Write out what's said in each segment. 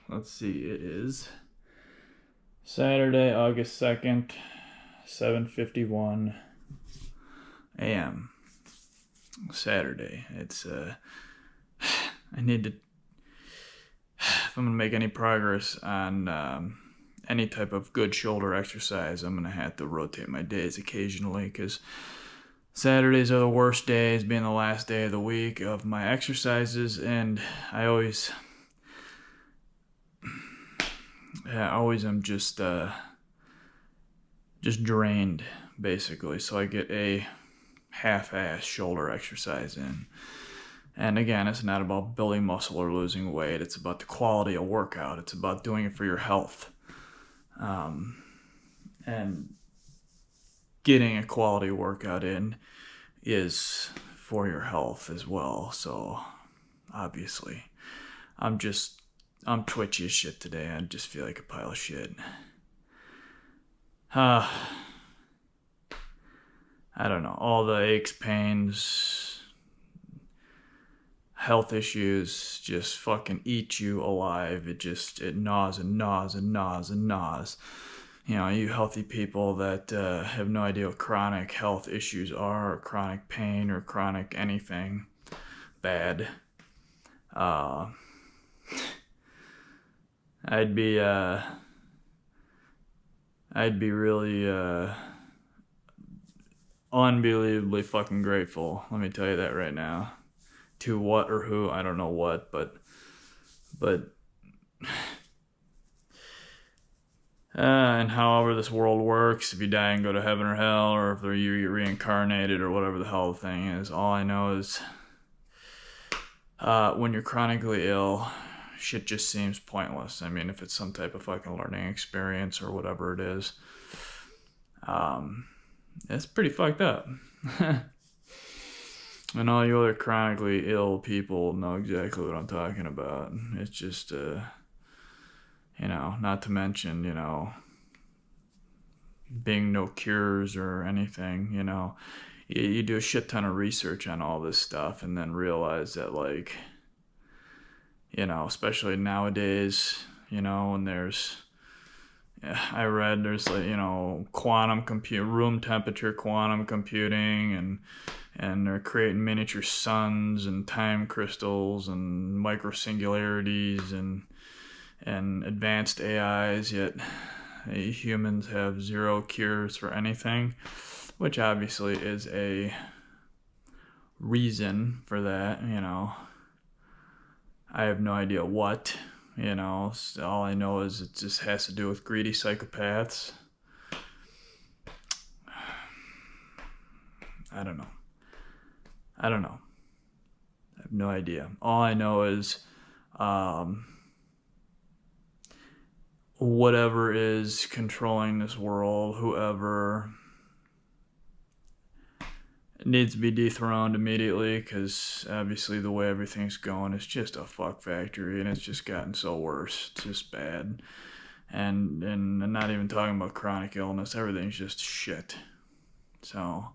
let's see, it is Saturday, August 2nd, 7:51 a.m. Saturday. It's I need to, if I'm gonna make any progress on any type of good shoulder exercise, I'm gonna have to rotate my days occasionally, because Saturdays are the worst days, being the last day of the week of my exercises, and I always am just drained, basically. So I get a half-ass shoulder exercise in. And again, it's not about building muscle or losing weight. It's about the quality of workout. It's about doing it for your health. And getting a quality workout in is for your health as well. So obviously, I'm twitchy as shit today. I just feel like a pile of shit. I don't know. All the aches, pains, health issues just fucking eat you alive. It gnaws and gnaws and gnaws and gnaws. You know, you healthy people that have no idea what chronic health issues are, or chronic pain, or chronic anything bad. I'd be really unbelievably fucking grateful. Let me tell you that right now. To what or who, I don't know what, but and however this world works, if you die and go to heaven or hell, or if you get reincarnated, or whatever the hell the thing is, all I know is when you're chronically ill, shit just seems pointless. I mean, if it's some type of fucking learning experience or whatever it is, it's pretty fucked up. And all you other chronically ill people know exactly what I'm talking about. It's just, not to mention, being no cures or anything, You do a shit ton of research on all this stuff and then realize that, like, especially nowadays, when I read there's room temperature quantum computing, and they're creating miniature suns and time crystals and microsingularities and advanced AIs, yet humans have zero cures for anything, which obviously is a reason for that. I have no idea what. All I know is it just has to do with greedy psychopaths. I don't know. I have no idea. All I know is whatever is controlling this world, whoever needs to be dethroned immediately, because obviously the way everything's going is just a fuck factory, and it's just gotten so worse. It's just bad. And I'm not even talking about chronic illness. Everything's just shit. So,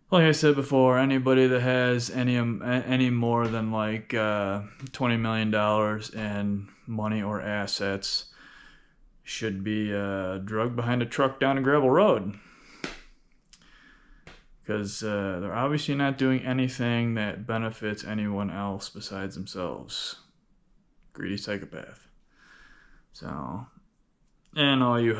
like I said before, anybody that has any more than like $20 million in money or assets should be drugged behind a truck down a gravel road. Because they're obviously not doing anything that benefits anyone else besides themselves. Greedy psychopath. So, and all you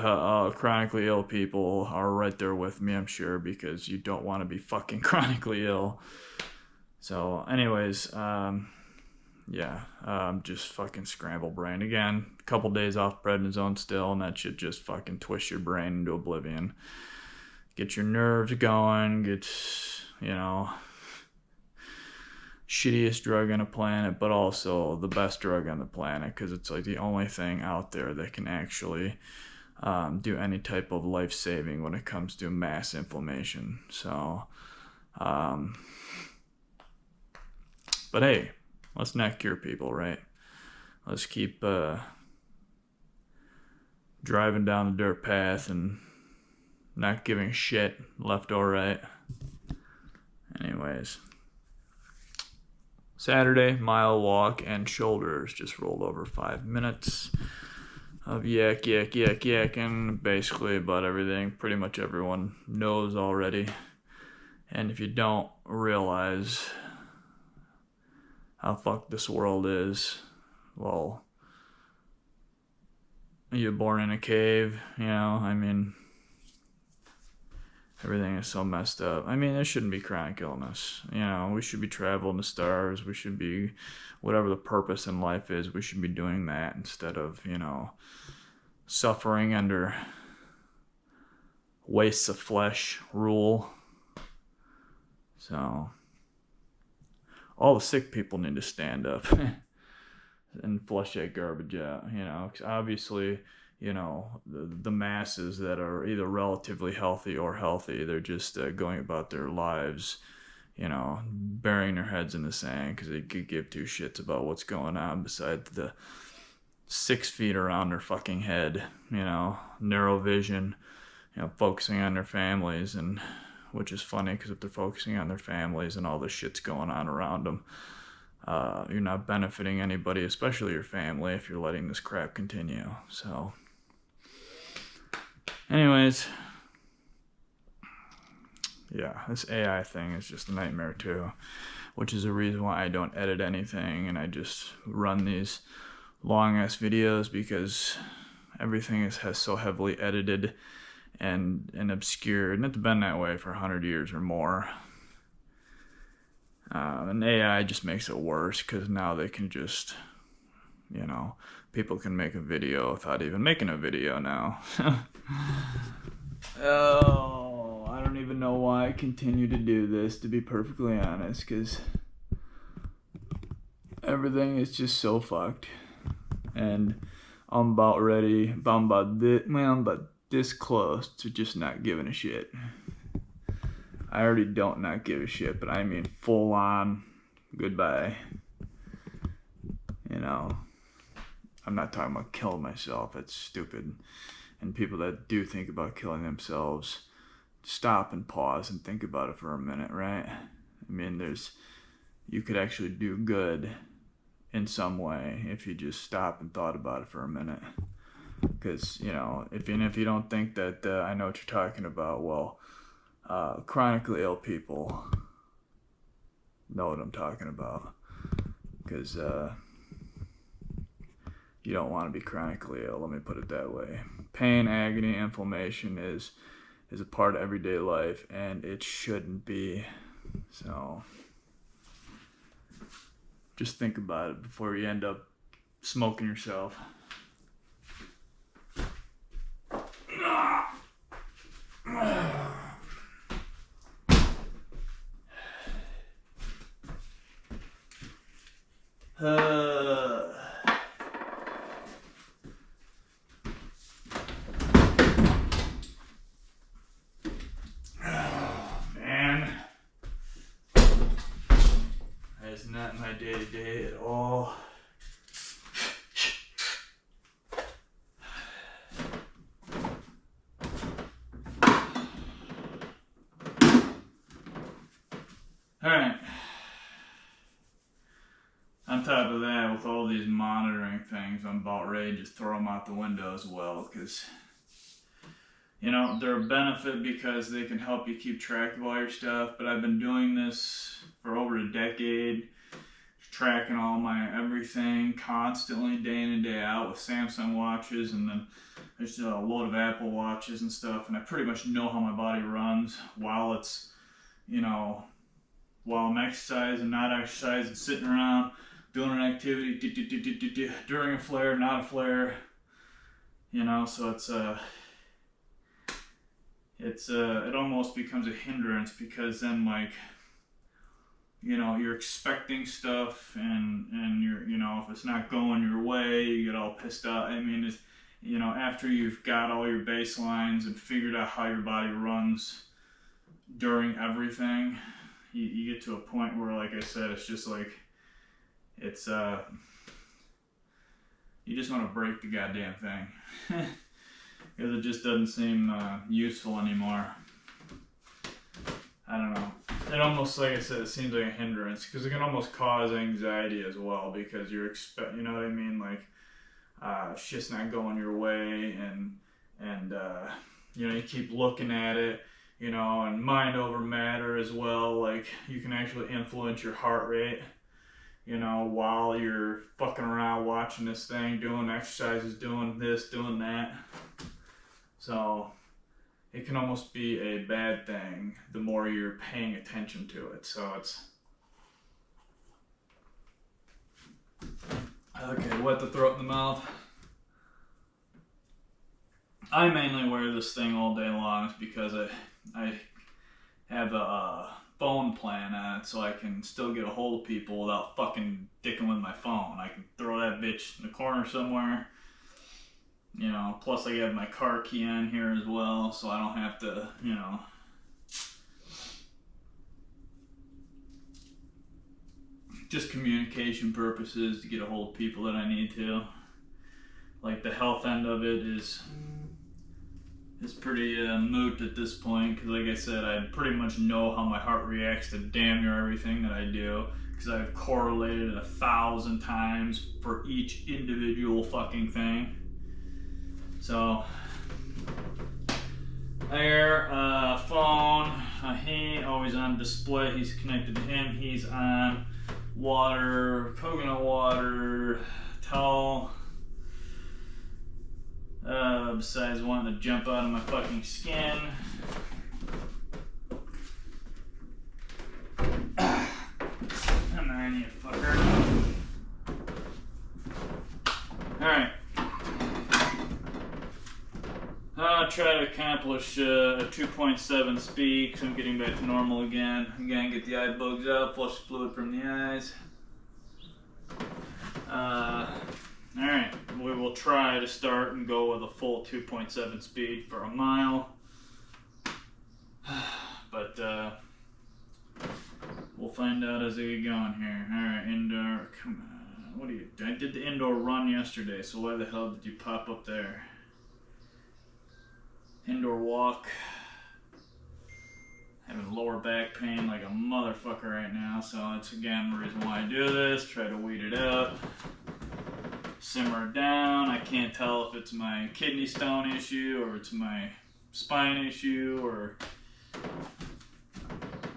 chronically ill people are right there with me, I'm sure, because you don't want to be fucking chronically ill. So, anyways, I'm just fucking scramble brain. Again, a couple days off prednisone still, and that should just fucking twist your brain into oblivion. Get your nerves going, get, shittiest drug on the planet, but also the best drug on the planet, because it's like the only thing out there that can actually do any type of life-saving when it comes to mass inflammation. So, but hey, let's not cure people, right? Let's keep driving down the dirt path and not giving a shit left or right. Anyways, Saturday, mile walk and shoulders. Just rolled over 5 minutes of yakking basically about everything pretty much everyone knows already. And if you don't realize how fucked this world is, well, you're born in a cave, you know, I mean, everything is so messed up. I mean, there shouldn't be chronic illness. You know, we should be traveling the stars. We should be, whatever the purpose in life is, we should be doing that instead of, you know, suffering under wastes of flesh rule. So, all the sick people need to stand up and flush that garbage out, you know, 'cause obviously, you know, the masses that are either relatively healthy or healthy, they're just going about their lives, you know, burying their heads in the sand because they could give two shits about what's going on besides the 6 feet around their fucking head, you know, narrow vision, you know, focusing on their families, and which is funny because if they're focusing on their families and all this shit's going on around them, you're not benefiting anybody, especially your family, if you're letting this crap continue. So, anyways, yeah, this AI thing is just a nightmare too, which is a reason why I don't edit anything and I just run these long ass videos, because everything has so heavily edited and obscured, and it's been that way for 100 years or more. And AI just makes it worse because now they can just, you know, people can make a video without even making a video now. Oh, I don't even know why I continue to do this, to be perfectly honest, because everything is just so fucked. And I'm about this close to just not giving a shit. I already don't not give a shit, but I mean full on goodbye. You know, I'm not talking about killing myself. That's stupid. And people that do think about killing themselves, stop and pause and think about it for a minute, right? I mean, you could actually do good in some way if you just stop and thought about it for a minute. Because, you know, if you don't think that I know what you're talking about, well, chronically ill people know what I'm talking about. Because you don't want to be chronically ill, let me put it that way. Pain, agony, inflammation is a part of everyday life, and it shouldn't be. So just think about it before you end up smoking yourself. Man, that is not my day-to-day at all. Alright. On top of that, with all these monitoring things, I'm about ready to just throw them out the window as well, because, you know, they're a benefit because they can help you keep track of all your stuff, but I've been doing this for over a decade, tracking all my everything constantly, day in and day out, with Samsung watches, and then there's a load of Apple watches and stuff, and I pretty much know how my body runs while it's, you know, while I'm exercising, not exercising, sitting around, doing an activity, during a flare, not a flare, you know, so it almost becomes a hindrance, because then, like, you know, you're expecting stuff, and you're, you know, if it's not going your way, you get all pissed out. I mean, it's, you know, after you've got all your baselines and figured out how your body runs during everything, you get to a point where, like I said, it's just like, it's, you just want to break the goddamn thing. Because it just doesn't seem useful anymore. I don't know. it almost, like I said, it seems like a hindrance because it can almost cause anxiety as well because you know what I mean, like shit's not going your way, and you know, you keep looking at it, you know, and mind over matter as well. Like you can actually influence your heart rate, you know, while you're fucking around watching this thing, doing exercises, doing this, doing that. So it can almost be a bad thing the more you're paying attention to it. So it's okay. Wet the throat and the mouth. I mainly wear this thing all day long because I have a phone plan on it, so I can still get a hold of people without fucking dicking with my phone. I can throw that bitch in the corner somewhere, you know. Plus I have my car key on here as well, so I don't have to, you know. Just communication purposes to get a hold of people that I need to. Like the health end of it is pretty moot at this point because, like I said, I pretty much know how my heart reacts to damn near everything that I do because I've correlated it 1,000 times for each individual fucking thing. So there, phone, he always on display. He's connected to him. He's on water, coconut water, towel. Besides wanting to jump out of my fucking skin. Come on, you fucker. Alright. I'll try to accomplish a 2.7 speed because I'm getting back to normal again. Again, get the eye bugs out, flush fluid from the eyes. Alright, we will try to start and go with a full 2.7 speed for a mile. But we'll find out as we get going here. Alright, indoor, come on. What do you do? I did the indoor run yesterday, so why the hell did you pop up there? Indoor walk. Having lower back pain like a motherfucker right now, so that's again the reason why I do this. Try to weed it out. Simmer it down. I can't tell if it's my kidney stone issue or it's my spine issue, or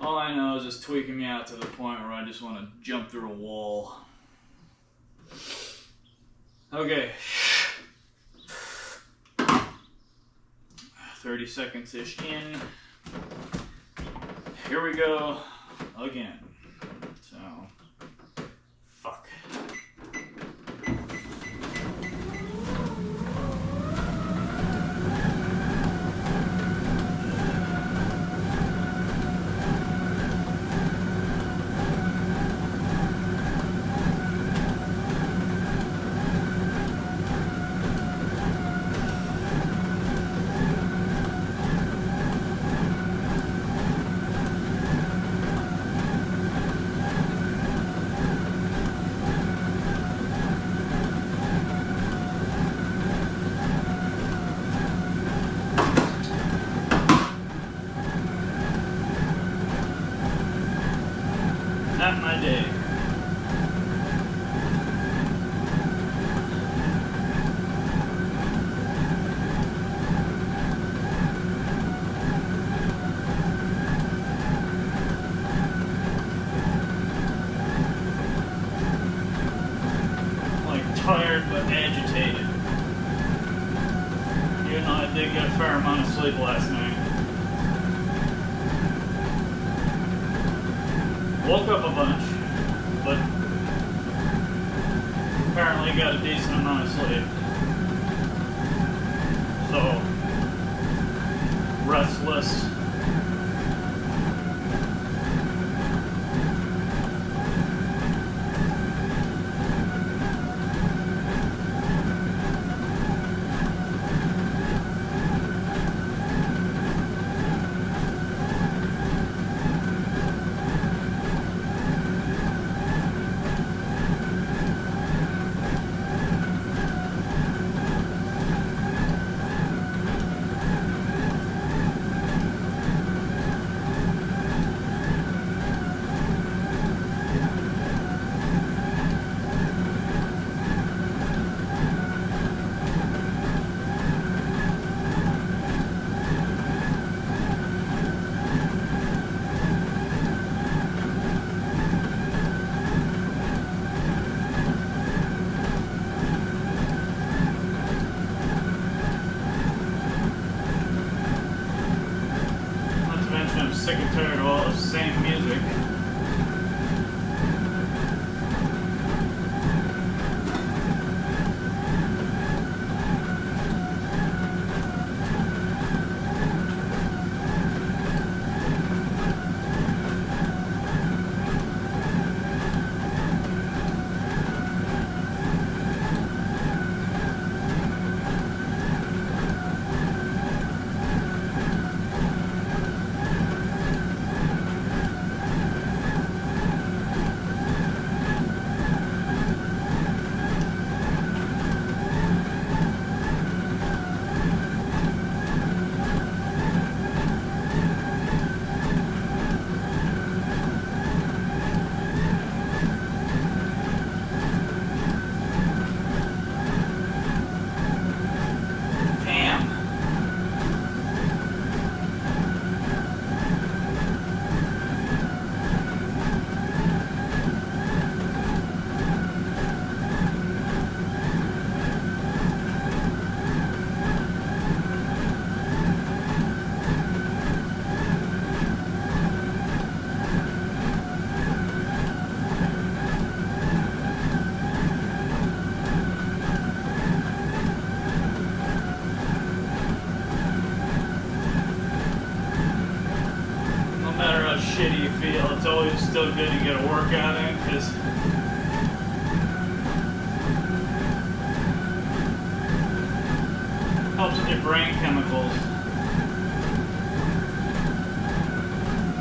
all I know is it's tweaking me out to the point where I just want to jump through a wall. Okay. 30 seconds-ish in. Here we go again. So, fuck. Not my day. Like tired but agitated. Even though I did get a fair amount of sleep last night. Woke up a bunch, but apparently got a decent amount of sleep. So, restless. always still good to get a workout in because helps with your brain chemicals.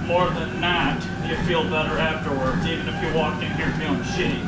More than not, you feel better afterwards, even if you walked in here feeling shitty.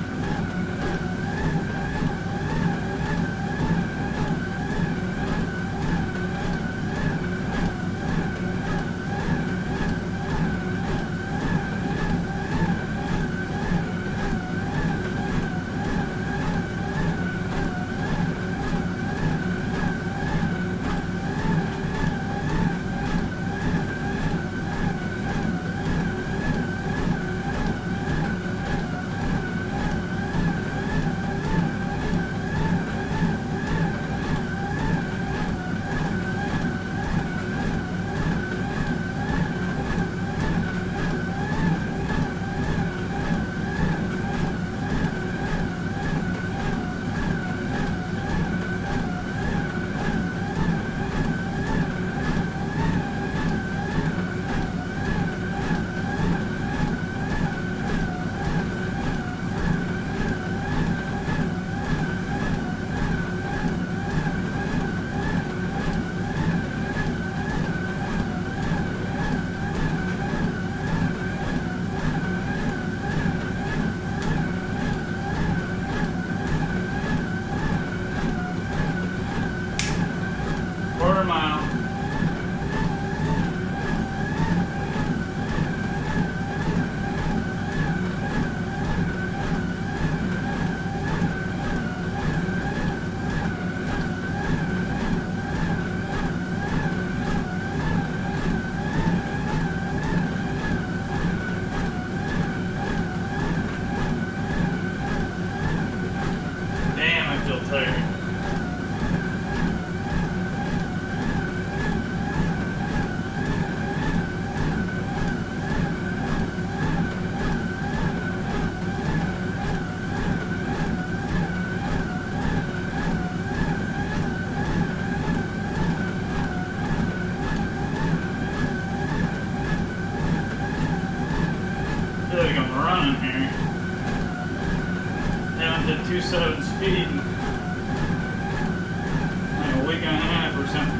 Quarter mile. Damn, I feel tired. I feel like I'm running here. Down to 2.7 speed in like a week and a half or something.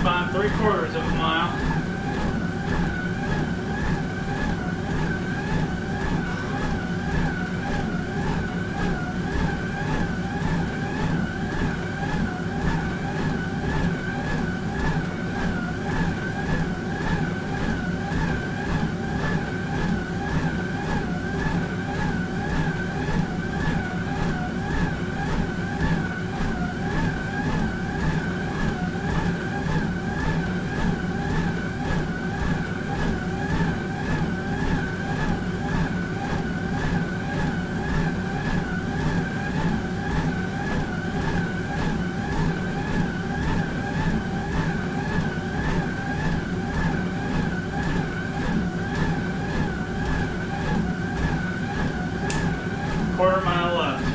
correspond 3/4 of a mile. Quarter mile left.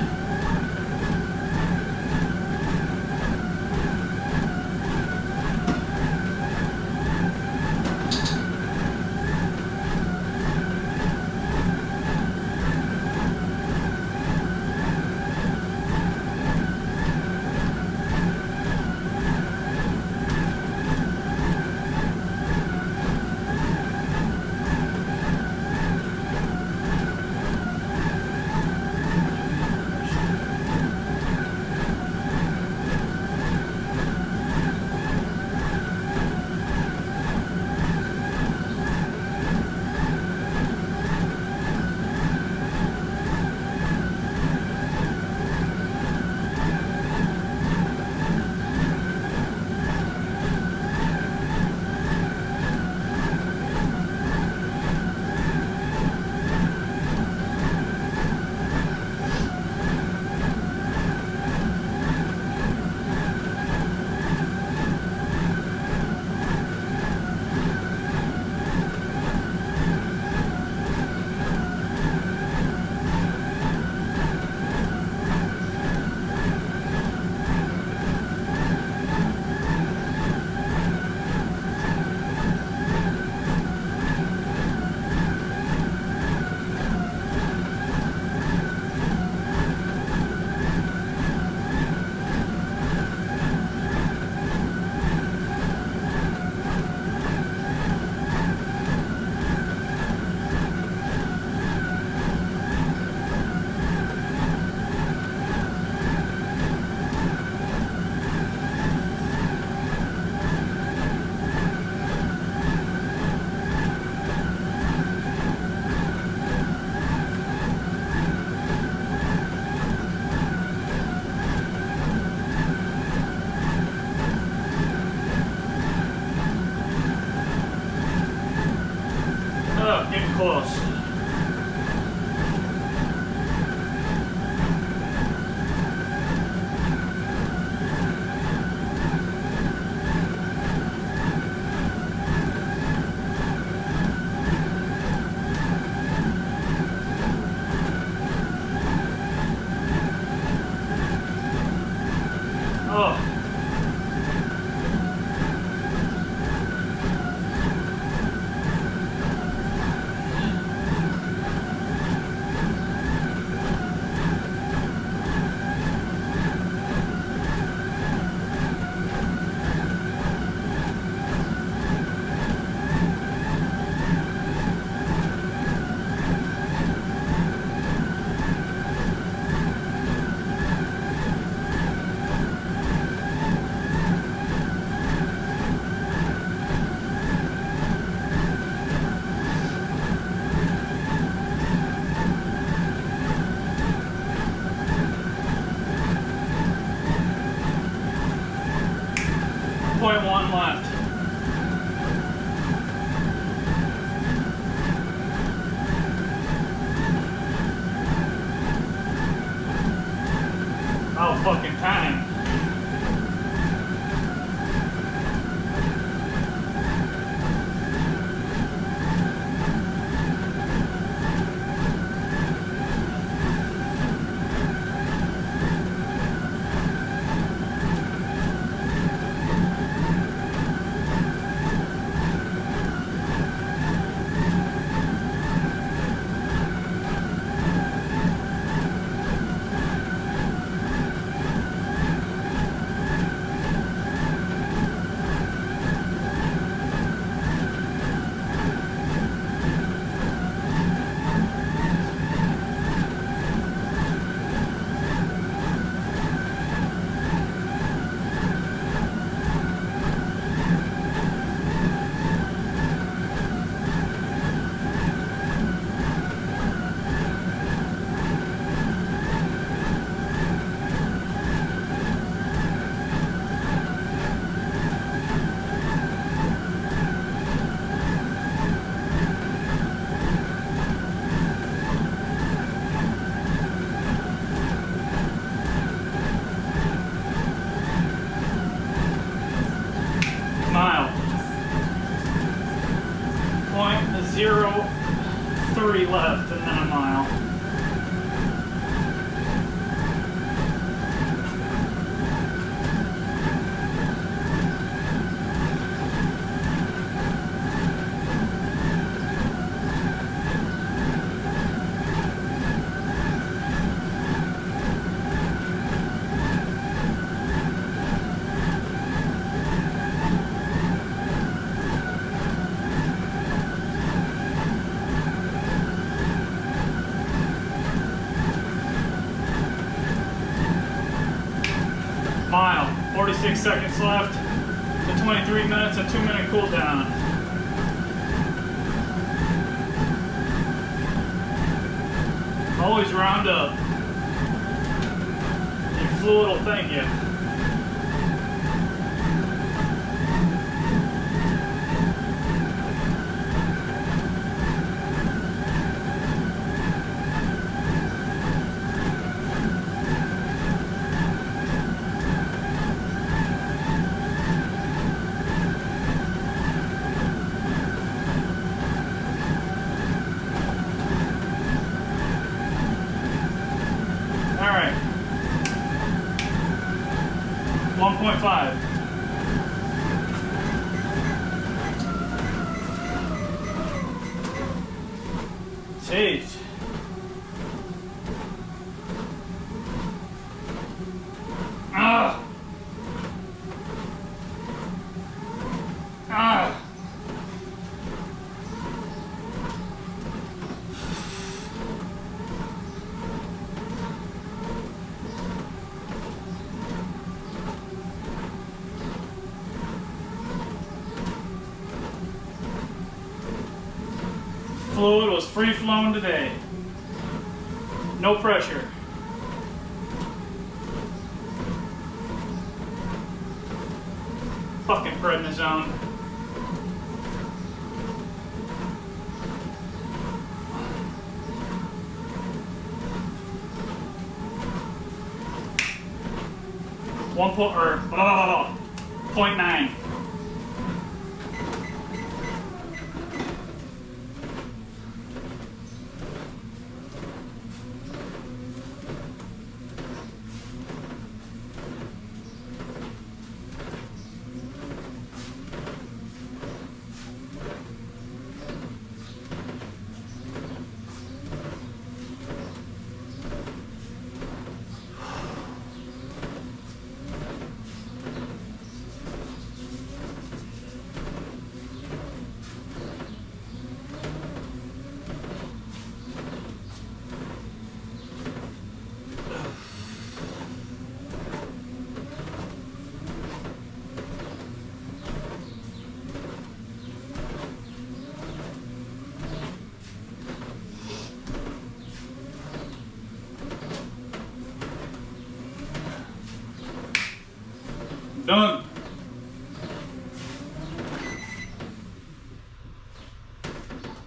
Oh, getting close. Oh. Point one left. Oh, fucking time. 0.03 left and then a mile. Mile, 46 seconds left to 23 minutes, a 2-minute cool down. Always round up. Your fluid will thank you. All right, 1.5. Jeez. Ah. Ah. Fluid was free flowing today. No pressure. Fucking prednisone. One point or 0.9. Done.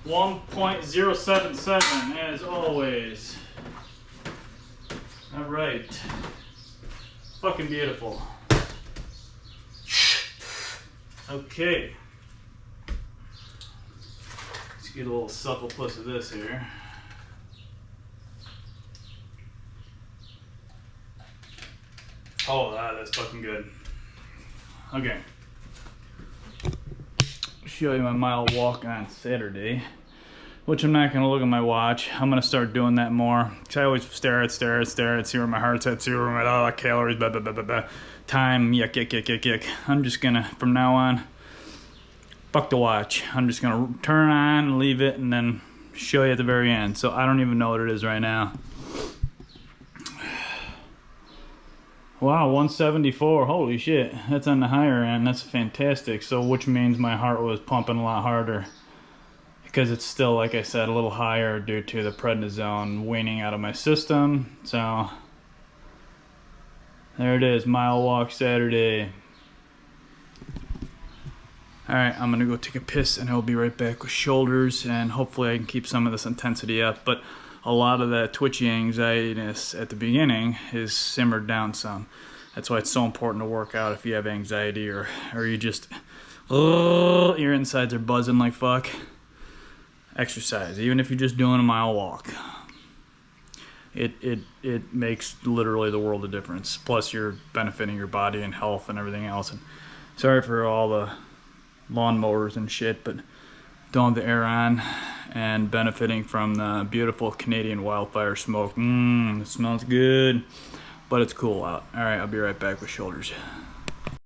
.077 as always. All right. Fucking beautiful. Okay. Let's get a little supple puss of this here. Oh, that's fucking good. Okay. Show you my mile walk on Saturday, which I'm not gonna look at my watch. I'm gonna start doing that more. Cause I always stare at, see where my heart's at, see where my calories, blah, blah, blah, blah, blah. Time, yuck. I'm just gonna, from now on, fuck the watch. I'm just gonna turn on, leave it, and then show you at the very end. So I don't even know what it is right now. Wow, 174, holy shit, that's on the higher end, that's fantastic. So which means my heart was pumping a lot harder because it's still, like I said, a little higher due to the prednisone waning out of my system. So there it is, mile walk Saturday. Alright, I'm gonna go take a piss and I'll be right back with shoulders, and hopefully I can keep some of this intensity up. But a lot of that twitchy anxietiness at the beginning is simmered down some. That's why it's so important to work out if you have anxiety or you just, your insides are buzzing like fuck. exercise, even if you're just doing a mile walk. It makes literally the world of difference. Plus, you're benefiting your body and health and everything else. And sorry for all the lawnmowers and shit, but don't have the air on and benefiting from the beautiful Canadian wildfire smoke. It smells good, but it's cool out. All right, I'll be right back with shoulders.